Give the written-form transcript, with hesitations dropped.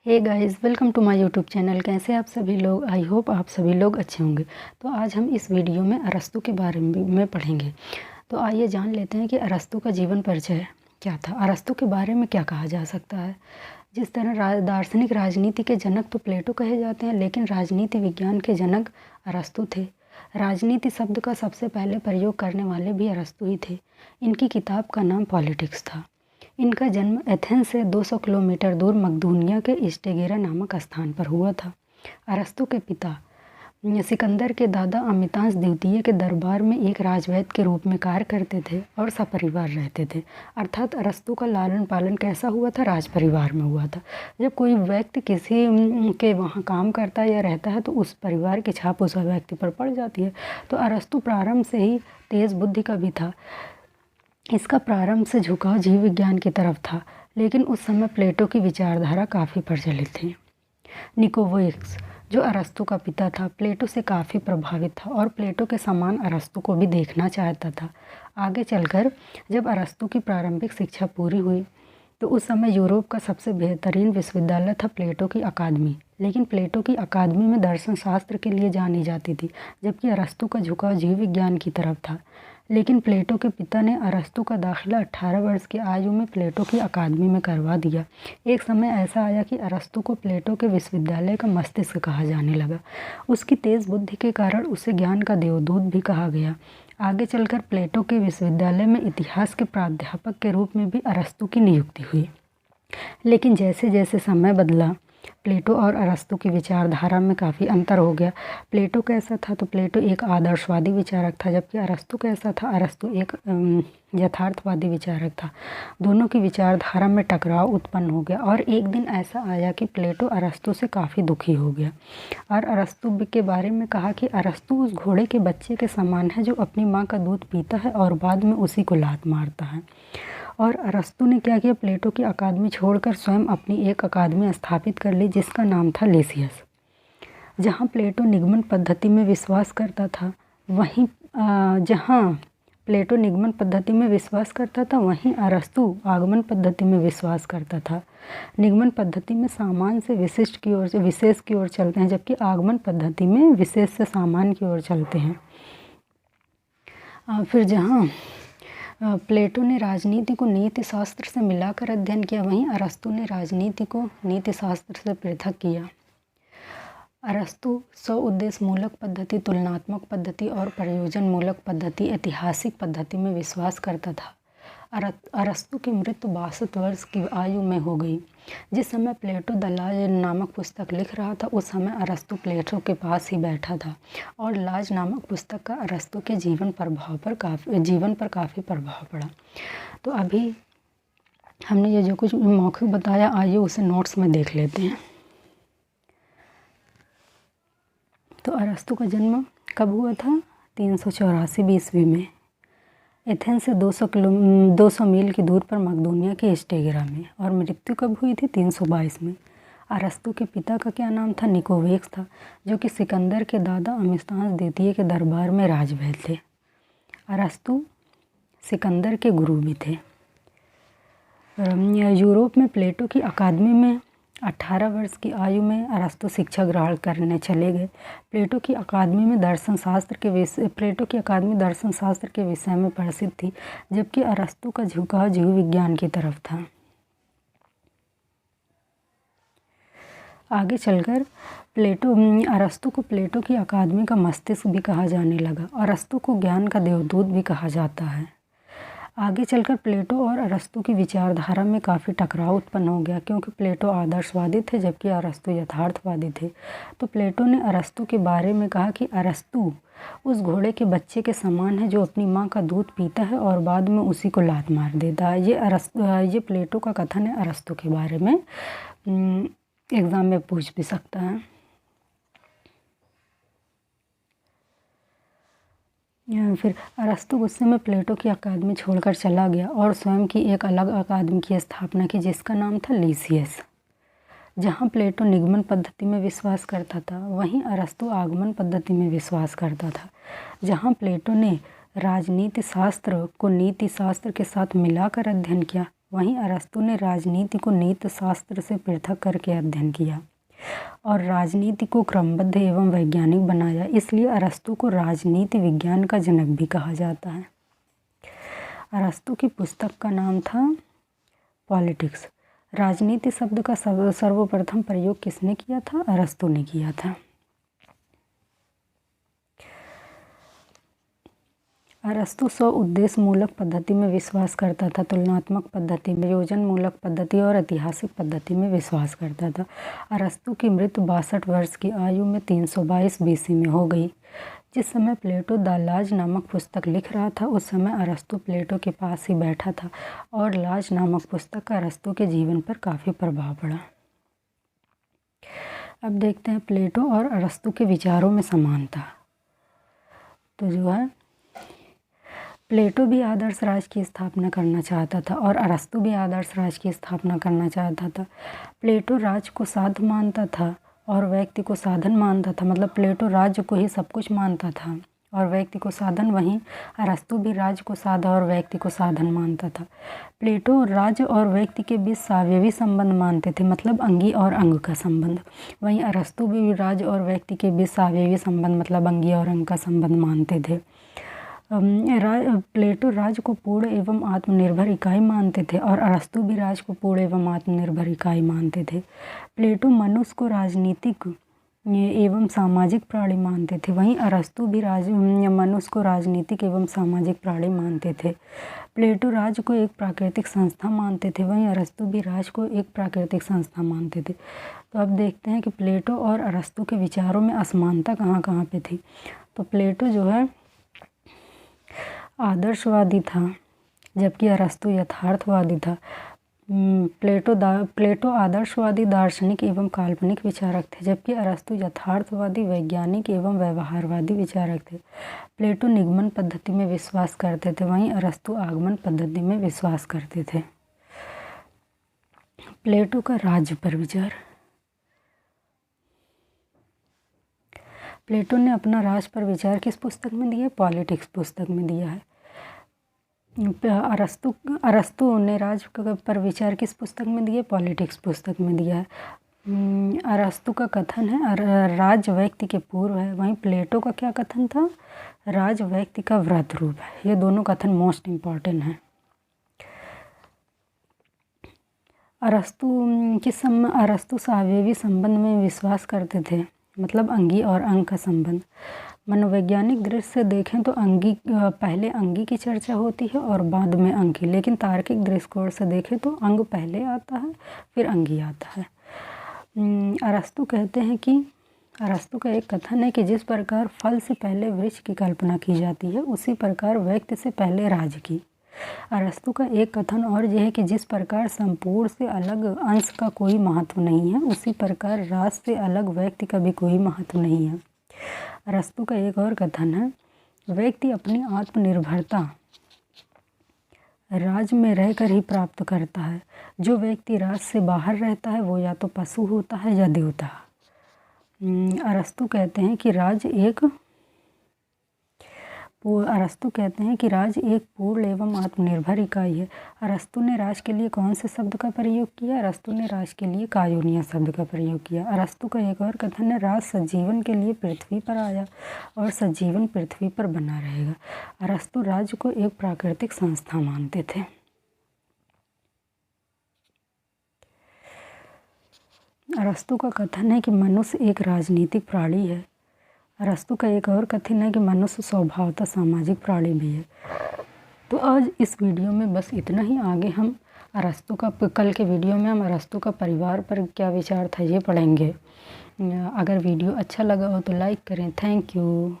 Hey guys, welcome to my YouTube channel. कैसे आप सभी लोग? आई होप आप सभी लोग अच्छे होंगे। तो आज हम इस वीडियो में अरस्तू के बारे में पढ़ेंगे। तो आइए जान लेते हैं कि अरस्तू का जीवन परिचय क्या था। अरस्तू के बारे में क्या कहा जा सकता है। जिस तरह दार्शनिक राजनीति के जनक तो प्लेटो कहे जाते हैं, लेकिन राजनीति विज्ञान के जनक अरस्तू थे। राजनीति शब्द का सबसे पहले प्रयोग करने वाले भी अरस्तू ही थे। इनकी किताब का नाम पॉलिटिक्स था। इनका जन्म एथेंस से 200 किलोमीटर दूर मकदूनिया के स्टेगेरा नामक स्थान पर हुआ था। अरस्तू के पिता सिकंदर के दादा अमितांस द्वितीय के दरबार में एक राजवैद्य के रूप में कार्य करते थे और सपरिवार रहते थे। अर्थात अरस्तू का लालन पालन कैसा हुआ था? राज परिवार में हुआ था। जब कोई व्यक्ति किसी के वहाँ काम करता है या रहता है तो उस परिवार की छाप उस व्यक्ति पर पड़ जाती है। तो अरस्तू प्रारंभ से ही तेज बुद्धि का भी था। इसका प्रारंभ से झुकाव जीव विज्ञान की तरफ था, लेकिन उस समय प्लेटो की विचारधारा काफ़ी प्रचलित थी। निकोवोइक्स, जो अरस्तू का पिता था, प्लेटो से काफ़ी प्रभावित था और प्लेटो के समान अरस्तू को भी देखना चाहता था। आगे चलकर जब अरस्तू की प्रारंभिक शिक्षा पूरी हुई तो उस समय यूरोप का सबसे बेहतरीन विश्वविद्यालय था प्लेटो की अकादमी। लेकिन प्लेटो की अकादमी में दर्शन शास्त्र के लिए जानी जाती थी, जबकि अरस्तू का झुकाव जीव विज्ञान की तरफ था। लेकिन प्लेटो के पिता ने अरस्तू का दाखिला 18 वर्ष की आयु में प्लेटो की अकादमी में करवा दिया। एक समय ऐसा आया कि अरस्तू को प्लेटो के विश्वविद्यालय का मस्तिष्क कहा जाने लगा। उसकी तेज बुद्धि के कारण उसे ज्ञान का देवदूत भी कहा गया। आगे चलकर प्लेटो के विश्वविद्यालय में इतिहास के प्राध्यापक के रूप में भी अरस्तू की नियुक्ति हुई। लेकिन जैसे जैसे समय बदला, प्लेटो और अरस्तू की विचारधारा में काफ़ी अंतर हो गया। प्लेटो कैसा था? तो प्लेटो एक आदर्शवादी विचारक था, जबकि अरस्तू कैसा था? अरस्तू एक यथार्थवादी विचारक था। दोनों की विचारधारा में टकराव उत्पन्न हो गया और एक दिन ऐसा आया कि प्लेटो अरस्तू से काफ़ी दुखी हो गया और अरस्तू के बारे में कहा कि अरस्तू उस घोड़े के बच्चे के समान है जो अपनी माँ का दूध पीता है और बाद में उसी को लात मारता है। और अरस्तू ने क्या किया? प्लेटो की अकादमी छोड़कर स्वयं अपनी एक अकादमी स्थापित कर ली, जिसका नाम था लेसियस। जहाँ प्लेटो निगमन पद्धति में विश्वास करता था वहीं अरस्तू आगमन पद्धति में विश्वास करता था। निगमन पद्धति में सामान्य से विशिष्ट की ओर से विशेष की ओर चलते हैं, जबकि आगमन पद्धति में विशेष से सामान्य की ओर चलते हैं। फिर जहाँ प्लेटो ने राजनीति को नीति शास्त्र से मिलाकर अध्ययन किया, वहीं अरस्तू ने राजनीति को नीति शास्त्र से पृथक किया। अरस्तु स्वउद्देश्य मूलक पद्धति, तुलनात्मक पद्धति और प्रयोजन मूलक पद्धति, ऐतिहासिक पद्धति में विश्वास करता था। अरस्तू की मृत्यु 62 वर्ष की आयु में हो गई। जिस समय प्लेटो द लाज नामक पुस्तक लिख रहा था, उस समय अरस्तू प्लेटो के पास ही बैठा था और लाज नामक पुस्तक का अरस्तू के जीवन पर काफ़ी प्रभाव पड़ा। तो अभी हमने ये जो कुछ मौखिक बताया, आइए उसे नोट्स में देख लेते हैं। तो अरस्तू का जन्म कब हुआ था? 384 ईस्वी में एथेंस से 200 मील की दूर पर मकदूनिया के स्टेगेरा में। और मृत्यु कब हुई थी? 322 में। अरस्तू के पिता का क्या नाम था? निकोवेक्स था, जो कि सिकंदर के दादा अमिस्तांस द्वितीय के दरबार में राजवैद्य थे। अरस्तू सिकंदर के गुरु भी थे। यूरोप में प्लेटो की अकादमी में 18 वर्ष की आयु में अरस्तू शिक्षा ग्रहण करने चले गए। प्लेटो की अकादमी दर्शन शास्त्र के विषय में प्रसिद्ध थी, जबकि अरस्तू का झुकाव जीव विज्ञान की तरफ था। आगे चलकर अरस्तू को प्लेटो की अकादमी का मस्तिष्क भी कहा जाने लगा। अरस्तू को ज्ञान का देवदूत भी कहा जाता है। आगे चलकर प्लेटो और अरस्तू की विचारधारा में काफ़ी टकराव उत्पन्न हो गया, क्योंकि प्लेटो आदर्शवादी थे जबकि अरस्तू यथार्थवादी थे। तो प्लेटो ने अरस्तू के बारे में कहा कि अरस्तू उस घोड़े के बच्चे के समान है जो अपनी माँ का दूध पीता है और बाद में उसी को लात मार देता है। ये प्लेटो का कथन है अरस्तू के बारे में। एग्ज़ाम में पूछ भी सकता है। फिर अरस्तू गुस्से में प्लेटो की अकादमी छोड़कर चला गया और स्वयं की एक अलग अकादमी की स्थापना की, जिसका नाम था लीसियस। जहाँ प्लेटो निगमन पद्धति में विश्वास करता था, वहीं अरस्तू आगमन पद्धति में विश्वास करता था। जहाँ प्लेटो ने राजनीति शास्त्र को नीति शास्त्र के साथ मिलाकर अध्ययन किया, वहीं अरस्तु ने राजनीति को नीति शास्त्र से पृथक करके अध्ययन किया और राजनीति को क्रमबद्ध एवं वैज्ञानिक बनाया। इसलिए अरस्तु को राजनीति विज्ञान का जनक भी कहा जाता है। अरस्तु की पुस्तक का नाम था पॉलिटिक्स। राजनीति शब्द का सर्वप्रथम प्रयोग किसने किया था? अरस्तु ने किया था। अरस्तु स्व उद्देश्य मूलक पद्धति में विश्वास करता था, तुलनात्मक पद्धति, प्रयोजन मूलक पद्धति और ऐतिहासिक पद्धति में विश्वास करता था। अरस्तु की मृत्यु 62 वर्ष की आयु में 322 BC में हो गई। जिस समय प्लेटो द लाज नामक पुस्तक लिख रहा था उस समय अरस्तु प्लेटो के पास ही बैठा था और लाज नामक पुस्तक का अरस्तु के जीवन पर काफ़ी प्रभाव पड़ा। अब देखते हैं प्लेटो और अरस्तु के विचारों में समानता। तो जो है प्लेटो भी आदर्श राज्य की स्थापना करना चाहता था और अरस्तु भी आदर्श राज्य की स्थापना करना चाहता था। प्लेटो राज्य को साध मानता था और व्यक्ति को साधन मानता था। मतलब प्लेटो राज्य को ही सब कुछ मानता था और व्यक्ति को साधन, वहीं अरस्तु भी राज्य को साधा और व्यक्ति को साधन मानता था। प्लेटो राज्य और व्यक्ति के बीच सावयवी संबंध मानते थे, मतलब अंगी और अंग का संबंध। वहीं अरस्तु भी राज्य और व्यक्ति के बीच सावयवी संबंध, मतलब अंगी और अंग का संबंध मानते थे। प्लेटो राज्य को पूर्ण एवं आत्मनिर्भर इकाई मानते थे और अरस्तु भी राज्य को पूर्ण एवं आत्मनिर्भर इकाई मानते थे। प्लेटो मनुष्य को राजनीतिक एवं सामाजिक प्राणी मानते थे, वहीं अरस्तु भी मनुष्य को राजनीतिक एवं सामाजिक प्राणी मानते थे। प्लेटो राज्य को एक प्राकृतिक संस्था मानते थे, वहीं अरस्तु भी राज्य को एक प्राकृतिक संस्था मानते थे। तो अब देखते हैं कि प्लेटो और अरस्तु के विचारों में असमानता कहाँ कहाँ पे थी। तो प्लेटो जो है आदर्शवादी था जबकि अरस्तु यथार्थवादी था। प्लेटो आदर्शवादी, दार्शनिक एवं काल्पनिक विचारक थे जबकि अरस्तु यथार्थवादी, वैज्ञानिक एवं व्यवहारवादी विचारक थे। प्लेटो निगमन पद्धति में विश्वास करते थे, वहीं अरस्तु आगमन पद्धति में विश्वास करते थे। प्लेटो का राज्य पर विचार। प्लेटो ने अपना राज्य पर विचार किस पुस्तक में दिया है? पॉलिटिक्स पुस्तक में दिया है। अरस्तु ने राज्य पर विचार किस पुस्तक में दिया? पॉलिटिक्स पुस्तक में दिया है। अरस्तु का कथन है राज्य व्यक्ति के पूर्व है, वहीं प्लेटो का क्या कथन था? राज्य व्यक्ति का व्रत रूप है। ये दोनों कथन मोस्ट इम्पॉर्टेंट हैं। अरस्तु सावयवी संबंध में विश्वास करते थे, मतलब अंगी और अंग का संबंध। मनोवैज्ञानिक दृष्टि से देखें तो पहले अंगी की चर्चा होती है और बाद में अंग की, लेकिन तार्किक दृष्टिकोण से देखें तो अंग पहले आता है फिर अंगी आता है। अरस्तु का एक कथन है कि जिस प्रकार फल से पहले वृक्ष की कल्पना की जाती है उसी प्रकार व्यक्ति से पहले राज्य की। अरस्तु का एक कथन और यह है कि जिस प्रकार संपूर्ण से अलग अंश का कोई महत्व नहीं है उसी प्रकार राज से अलग व्यक्ति का भी कोई महत्व नहीं है। अरस्तु का एक और कथन है व्यक्ति अपनी आत्मनिर्भरता राज में रहकर ही प्राप्त करता है। जो व्यक्ति राज से बाहर रहता है वो या तो पशु होता है या देवता। अरस्तु कहते हैं कि राज एक पूर्ण एवं आत्मनिर्भर इकाई है। अरस्तु ने राज के लिए कौन से शब्द का प्रयोग किया? अरस्तु ने राज के लिए कायोनिया शब्द का प्रयोग किया। अरस्तु का एक और कथन है राज सजीवन के लिए पृथ्वी पर आया और सजीवन पृथ्वी पर बना रहेगा। अरस्तु राज्य को एक प्राकृतिक संस्था मानते थे। अरस्तु का कथन है कि मनुष्य एक राजनीतिक प्राणी है। अरस्तु का एक और कथन है कि मनुष्य स्वभावतः सामाजिक प्राणी भी है। तो आज इस वीडियो में बस इतना ही। आगे हम कल के वीडियो में हम अरस्तु का परिवार पर क्या विचार था ये पढ़ेंगे। अगर वीडियो अच्छा लगा हो तो लाइक करें। Thank you.